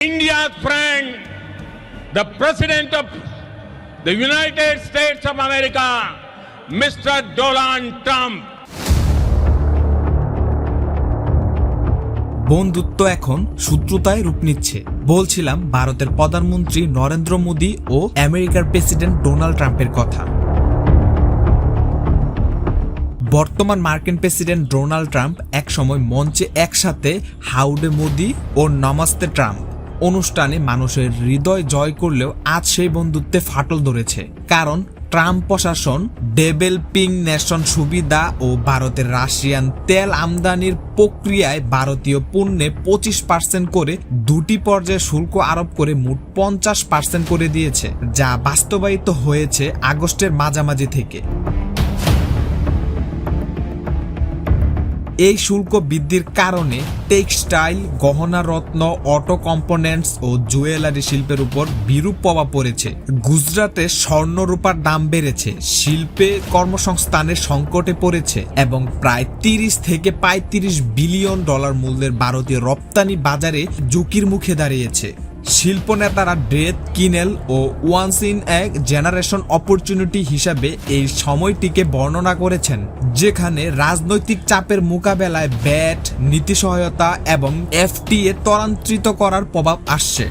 India's friend, the President of the United States of America, Mr. Donald Trump. বন্ধুত্ব এখন শত্রুতায় রূপ নিচ্ছে। বলছিলাম ভারতের প্রধানমন্ত্রী নরেন্দ্র মোদী ও আমেরিকার প্রেসিডেন্ট ডোনাল্ড ট্রাম্পের কথা। বর্তমান মার্কিন প্রেসিডেন্ট ডোনাল্ড ট্রাম্প একসময় মঞ্চে একসাথে হাউডে মোদি ও নমস্তে ট্রাম্প অনুষ্ঠানে মানুষের হৃদয় জয় করলেও আজ সেই বন্ধুত্বে ফাটল ধরেছে। কারণ ট্রাম্প প্রশাসন ডেভেলপিং নেশন সুবিধা ও ভারতের রাশিয়ান তেল আমদানির প্রক্রিয়ায় ভারতীয় পণ্যে 25% করে দুটি পর্যায়ে শুল্ক আরোপ করে মোট 50% করে দিয়েছে, যা বাস্তবায়িত হয়েছে আগস্টের মাঝামাঝি থেকে। এই শুল্ক বৃদ্ধির কারণে টেক্সটাইল, গহনা রত্ন, অটো কম্পোনেন্টস ও জুয়েলারি শিল্পের উপর বিরূপ প্রভাব পড়েছে। গুজরাটে স্বর্ণ রূপার দাম বেড়েছে, শিল্পে কর্মসংস্থানের সংকটে পড়েছে এবং প্রায় 30 থেকে 35 বিলিয়ন ডলার মূল্যের ভারতীয় রপ্তানি বাজারে ঝুঁকির মুখে দাঁড়িয়েছে। শিল্প নেতারা ডেথ কিনেল ও once in a generation opportunity হিসাবে এই সময়টিকে বর্ণনা করেছেন, যেখানে রাজনৈতিক চাপের মোকাবেলায় ব্যাট, নীতি সহায়তা এবং এফটিএ ত্বরান্বিত করার প্রভাব আসছে।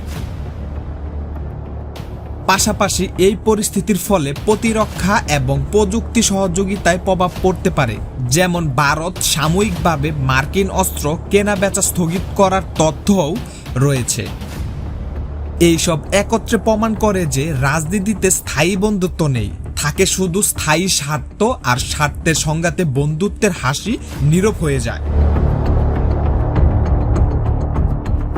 পাশাপাশি এই পরিস্থিতির ফলে প্রতিরক্ষা এবং প্রযুক্তি সহযোগিতায় প্রভাব পড়তে পারে, যেমন ভারত সাময়িকভাবে মার্কিন অস্ত্র কেনাবেচা স্থগিত করার তথ্যও রয়েছে। এইসব একত্রে প্রমাণ করে যে রাজনীতিতে স্থায়ী বন্ধুত্ব নেই, থাকে শুধু স্থায়ী স্বার্থ, আর স্বার্থের সংঘাতে বন্ধুত্বের হাসি নীরব হয়ে যায়।